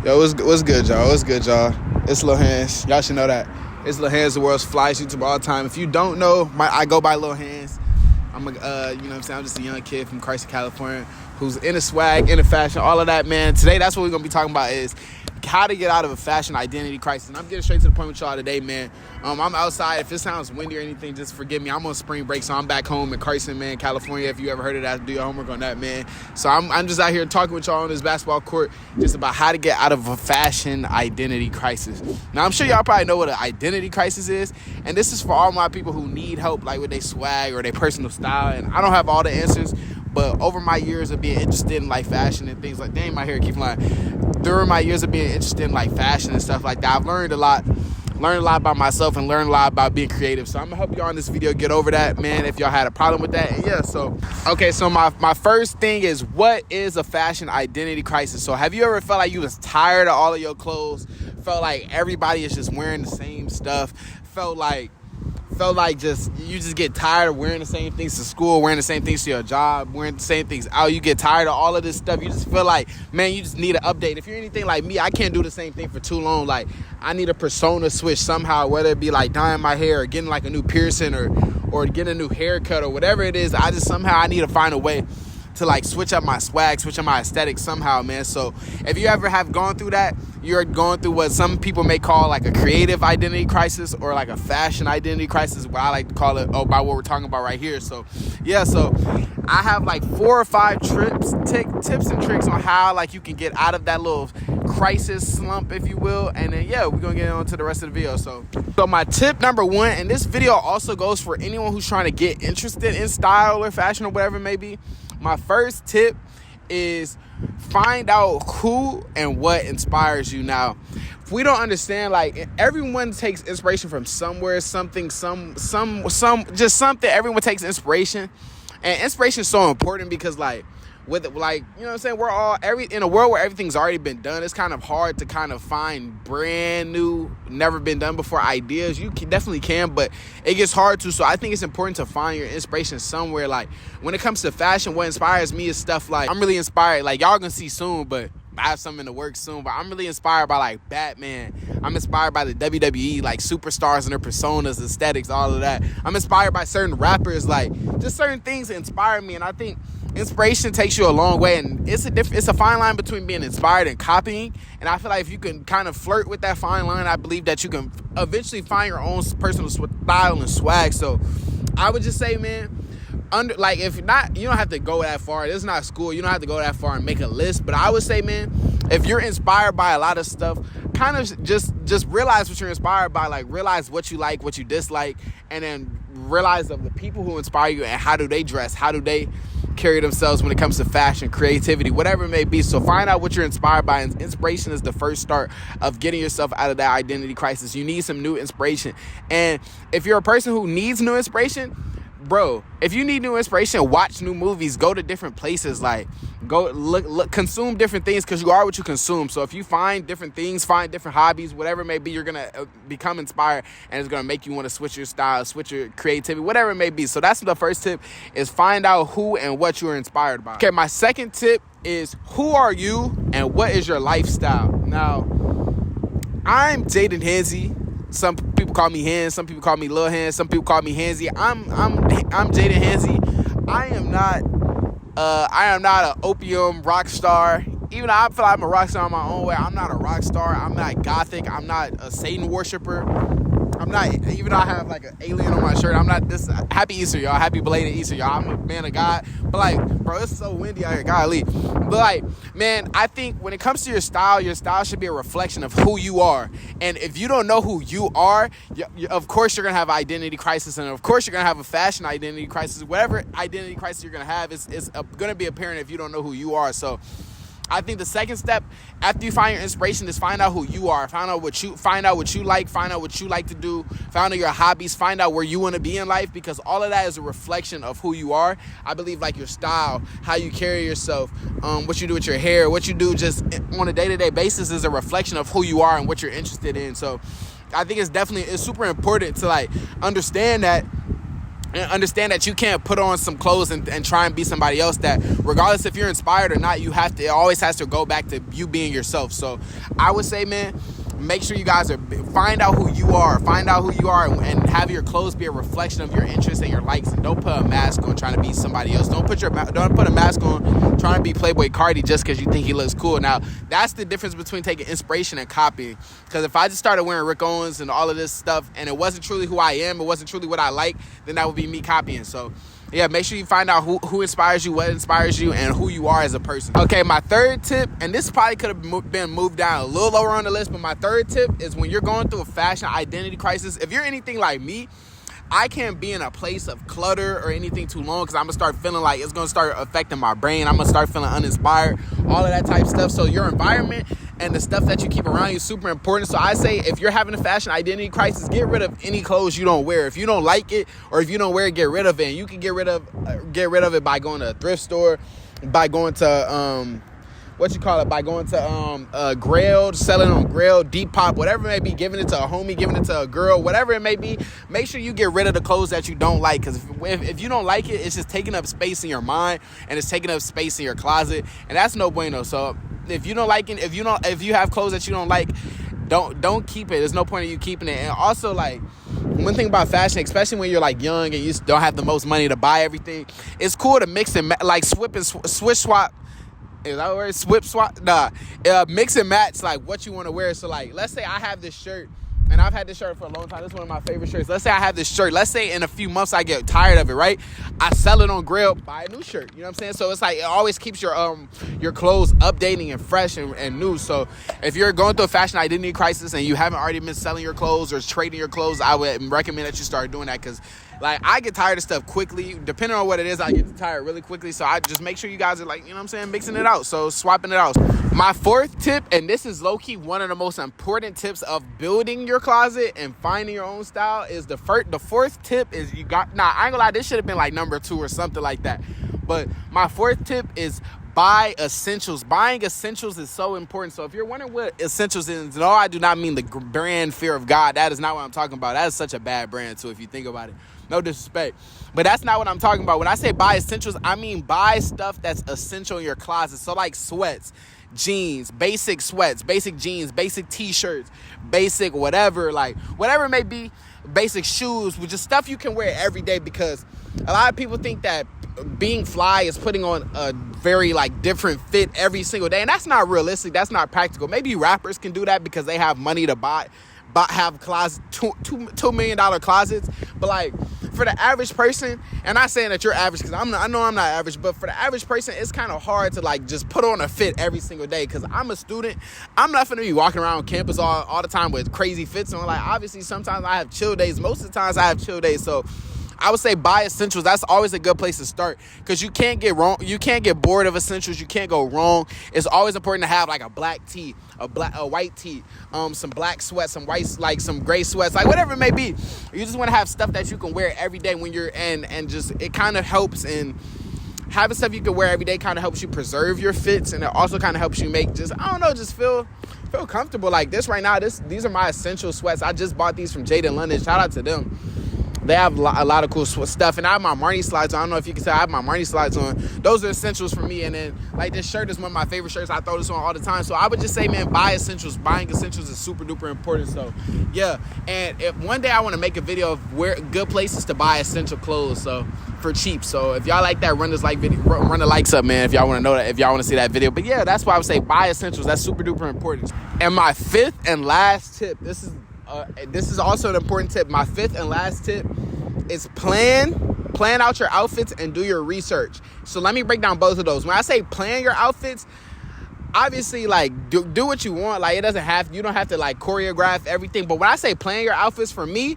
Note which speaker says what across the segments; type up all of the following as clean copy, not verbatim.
Speaker 1: Yo, what's good, y'all? What's good, y'all? It's Lil Hands. Y'all should know that. It's Lil Hands, the world's flyest YouTuber all time. If you don't know, I go by Lil Hands. I'm I'm just a young kid from Carson, California, who's into swag, into fashion, all of that, man. Today, that's what we're gonna be talking about is how to get out of a fashion identity crisis. And I'm getting straight to the point with y'all today, man. I'm outside. If it sounds windy or anything, just forgive me. I'm on spring break, so I'm back home in Carson, man, California. If you ever heard of that, do your homework on that, man. So I'm just out here talking with y'all on this basketball court just about how to get out of a fashion identity crisis. Now, I'm sure y'all probably know what an identity crisis is, and this is for all my people who need help, like with their swag or their personal style, and I don't have all the answers, but over my years of being interested in like fashion and things like, dang, my hair keep flying. During my years of being interested in like fashion and stuff like that, I've learned a lot about myself and learned a lot about being creative. So I'm gonna help y'all in this video get over that, man, if y'all had a problem with that. And yeah, so my first thing is, what is a fashion identity crisis? So have you ever felt like you was tired of all of your clothes, felt like everybody is just wearing the same stuff, felt like you just get tired of wearing the same things to school, wearing the same things to your job, wearing the same things out. You get tired of all of this stuff. You just feel like, man, you just need an update. If you're anything like me, I can't do the same thing for too long. Like, I need a persona switch somehow, whether it be like dyeing my hair or getting like a new piercing or getting a new haircut or whatever it is. I need to find a way to like switch up my swag, switch up my aesthetic somehow, man. So if you ever have gone through that, you're going through what some people may call like a creative identity crisis or like a fashion identity crisis, what I like to call it, by what we're talking about right here. So yeah, so I have like 4 or 5 tips and tricks on how like you can get out of that little crisis slump, if you will. And then yeah, we're gonna get on to the rest of the video. So my tip number 1, and this video also goes for anyone who's trying to get interested in style or fashion or whatever it may be. My first tip is find out who and what inspires you. Now, if we don't understand, like, everyone takes inspiration from somewhere, something, just something. Everyone takes inspiration, and inspiration is so important because, like, with it, like, you know what I'm saying, we're all in a world where everything's already been done. It's kind of hard to kind of find brand new, never been done before ideas. You definitely can, but it gets hard to. So I think it's important to find your inspiration somewhere. Like, when it comes to fashion, what inspires me is stuff like, I'm really inspired, like, y'all gonna see soon, but I have something in the works soon, but I'm really inspired by like Batman. I'm inspired by the WWE, like superstars and their personas, aesthetics, all of that. I'm inspired by certain rappers, like just certain things that inspire me. And I think inspiration takes you a long way, and it's a fine line between being inspired and copying. And I feel like if you can kind of flirt with that fine line, I believe that you can eventually find your own personal style and swag. So I would just say, man, if not, you don't have to go that far. This is not school. You don't have to go that far and make a list. But I would say, man, if you're inspired by a lot of stuff, kind of just realize what you're inspired by. Like, realize what you like, what you dislike, and then realize of the people who inspire you and how do they dress, how do they carry themselves when it comes to fashion, creativity, whatever it may be. So find out what you're inspired by, and inspiration is the first start of getting yourself out of that identity crisis. You need some new inspiration. And if you're a person who needs new inspiration, bro, if you need new inspiration, watch new movies, go to different places, like go look, consume different things, because you are what you consume. So if you find different things, find different hobbies, whatever it may be, you're gonna become inspired, and it's gonna make you want to switch your style, switch your creativity, whatever it may be. So that's the first tip, is find out who and what you're inspired by. Okay, my second tip is, who are you and what is your lifestyle? Now, I'm Jaden Hansy. Some people call me Hands, some people call me Lil Hands, some people call me Hansy. I'm Jaden Hansy. I am not an opium rock star. Even though I feel like I'm a rock star in my own way, I'm not a rock star. I'm not gothic. I'm not a Satan worshiper. I'm not, even though I have like an alien on my shirt, I'm not this. Happy Easter, y'all. Happy belated Easter, y'all. I'm a man of God. But like, bro, it's so windy out here. Golly. But like, man, I think when it comes to your style should be a reflection of who you are. And if you don't know who you are, of course you're going to have an identity crisis. And of course you're going to have a fashion identity crisis. Whatever identity crisis you're going to have is going to be apparent if you don't know who you are. So I think the second step after you find your inspiration is find out who you are. Find out what you like. Find out what you like to do. Find out your hobbies. Find out where you want to be in life, because all of that is a reflection of who you are. I believe like your style, how you carry yourself, what you do with your hair, what you do just on a day-to-day basis is a reflection of who you are and what you're interested in. So I think it's super important to like understand that And understand that you can't put on some clothes and try and be somebody else. That regardless if you're inspired or not, it always has to go back to you being yourself. So I would say, man, make sure you guys find out who you are, and have your clothes be a reflection of your interests and your likes. And don't put a mask on trying to be somebody else. Don't put a mask on trying to be Playboy Cardi just because you think he looks cool. Now that's the difference between taking inspiration and copying. Because if I just started wearing Rick Owens and all of this stuff and it wasn't truly who I am, it wasn't truly what I like, then that would be me copying. So yeah, make sure you find out who inspires you, what inspires you, and who you are as a person. Okay, my third tip, and this probably could have been moved down a little lower on the list, but my third tip is when you're going through a fashion identity crisis, if you're anything like me, I can't be in a place of clutter or anything too long because I'm going to start feeling like it's going to start affecting my brain. I'm going to start feeling uninspired, all of that type stuff. So your environment and the stuff that you keep around you is super important. So I say if you're having a fashion identity crisis, get rid of any clothes you don't wear. If you don't like it or if you don't wear it, get rid of it. And you can get rid of it by going to a thrift store, by going to by going to Grailed, selling on Grailed, Depop, whatever it may be, giving it to a homie, giving it to a girl, whatever it may be. Make sure you get rid of the clothes that you don't like, because if you don't like it, it's just taking up space in your mind and it's taking up space in your closet, and that's no bueno. So if you don't like it, if you have clothes that you don't like, don't keep it. There's no point in you keeping it. And also, like, one thing about fashion, especially when you're like young and you don't have the most money to buy everything, it's cool to mix and like swish swap. Is that word? Swap? Nah. Mix and match like what you want to wear. So like, let's say I have this shirt, and I've had this shirt for a long time. This is one of my favorite shirts. Let's say I have this shirt. Let's say in a few months I get tired of it, right? I sell it on Grail, buy a new shirt. You know what I'm saying? So it's like it always keeps your clothes updating and fresh and new. So if you're going through a fashion identity crisis and you haven't already been selling your clothes or trading your clothes, I would recommend that you start doing that, because like I get tired of stuff quickly. Depending on what it is, I get tired really quickly. So I just make sure you guys are like, you know what I'm saying, mixing it out. So swapping it out. My fourth tip, and this is low-key one of the most important tips of building your closet and finding your own style, is the fourth tip is I ain't gonna lie, this should have been like number 2 or something like that. But my fourth tip is buy essentials. Buying essentials is so important. So if you're wondering what essentials is, no, I do not mean the brand Fear of God. That is not what I'm talking about. That is such a bad brand too, if you think about it. No disrespect. But that's not what I'm talking about. When I say buy essentials, I mean buy stuff that's essential in your closet. So like sweats, jeans, basic sweats, basic jeans, basic t-shirts, basic whatever it may be, basic shoes, which is stuff you can wear every day, because a lot of people think that being fly is putting on a very like different fit every single day, and that's not realistic. That's not practical. Maybe rappers can do that because they have money to have closet $2 million closets, but like for the average person, and not saying that you're average, because I know I'm not average, but for the average person, it's kind of hard to like just put on a fit every single day, because I'm a student. I'm not gonna be walking around campus all the time with crazy fits on. Like obviously sometimes I have chill days. Most of the times I have chill days. So I would say buy essentials. That's always a good place to start, because you can't get wrong. You can't get bored of essentials. You can't go wrong. It's always important to have like a black tee, a white tee, some black sweats, some white, like some gray sweats, like whatever it may be. You just want to have stuff that you can wear every day when you're and just it kind of helps. And having stuff you can wear every day kind of helps you preserve your fits, and it also kind of helps you make just feel comfortable. Like this right now, these are my essential sweats. I just bought these from Jade in London. Shout out to them. They have a lot of cool stuff, and I have my Marnie slides on. I don't know if you can tell, I have my Marnie slides on. Those are essentials for me. And then like this shirt is one of my favorite shirts. I throw this on all the time. So I would just say, man, buy essentials. Buying essentials is super duper important. So yeah, and if one day I want to make a video of where good places to buy essential clothes, so for cheap. So if y'all like that, run the likes up, man, if y'all want to know that, if y'all want to see that video. But yeah, that's why I would say buy essentials. That's super duper important. And my fifth and last tip, this is also an important tip. My fifth and last tip is plan out your outfits and do your research. So let me break down both of those. When I say plan your outfits, obviously like do what you want. Like you don't have to like choreograph everything. But when I say plan your outfits, for me,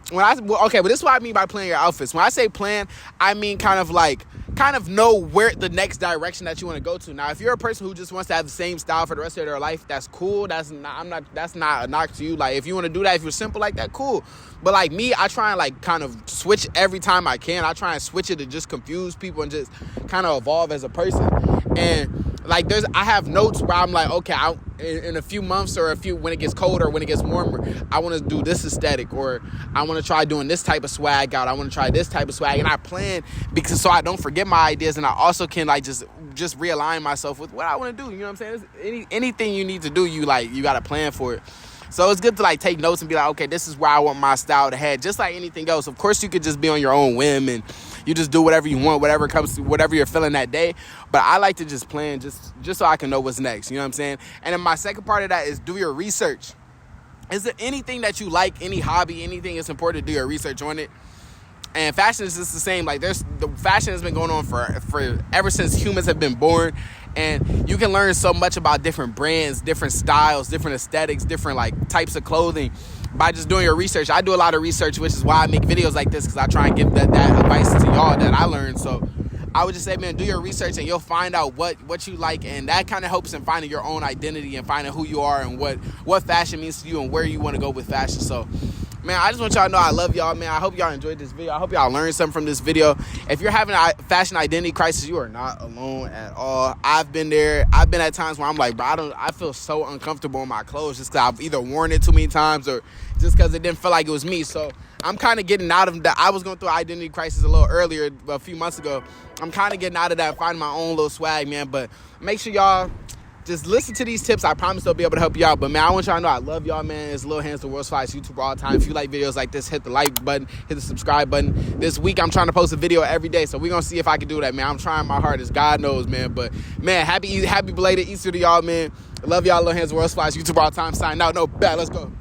Speaker 1: but this is what I mean by plan your outfits. When I say plan, I mean kind of know where the next direction that you want to go to. Now, if you're a person who just wants to have the same style for the rest of their life, that's cool. That's not a knock to you. Like if you want to do that, if you're simple like that, cool. But like me, I try and like kind of switch every time I can. I try and switch it to just confuse people and just kind of evolve as a person. And Like I have notes where I'm like, okay, in a few months or when it gets colder or when it gets warmer, I want to do this aesthetic, or I want to try doing this type of swag out. I want to try this type of swag, and I plan because so I don't forget my ideas, and I also can like just realign myself with what I want to do. You know what I'm saying? Anything you need to do, you got to plan for it. So it's good to like take notes and be like, okay, this is where I want my style to head. Just like anything else. Of course, you could just be on your own whim and you just do whatever you want, whatever comes to whatever you're feeling that day. But I like to just plan just so I can know what's next. You know what I'm saying? And then my second part of that is do your research. Is there anything that you like, any hobby, anything it's important to do your research on it? And fashion is just the same. Like the fashion has been going on for ever since humans have been born. And you can learn so much about different brands, different styles, different aesthetics, different like types of clothing by just doing your research. I do a lot of research, which is why I make videos like this, because I try and give that advice to y'all that I learned. So I would just say, man, do your research and you'll find out what you like, and that kind of helps in finding your own identity and finding who you are and what fashion means to you and where you want to go with fashion. So man, I just want y'all to know I love y'all, man. I hope y'all enjoyed this video. I hope y'all learned something from this video. If you're having a fashion identity crisis, you are not alone at all. I've been there. I've been at times where I'm like, bro, I feel so uncomfortable in my clothes just because I've either worn it too many times or just because it didn't feel like it was me. So I'm kind of getting out of that. I was going through an identity crisis a little earlier, a few months ago. I'm kind of getting out of that, finding my own little swag, man. But make sure y'all just listen to these tips. I promise they'll be able to help you out. But man, I want y'all to know I love y'all, man. It's Lil Hands, the world's flyest YouTuber all time. If you like videos like this, hit the like button, hit the subscribe button. This week I'm trying to post a video every day, so we're gonna see if I can do that, man. I'm trying my hardest, God knows, man. But man, happy belated Easter to y'all, man. I love y'all, Lil Hands, the world's flyest YouTuber all time. Signing out, no bet. Let's go.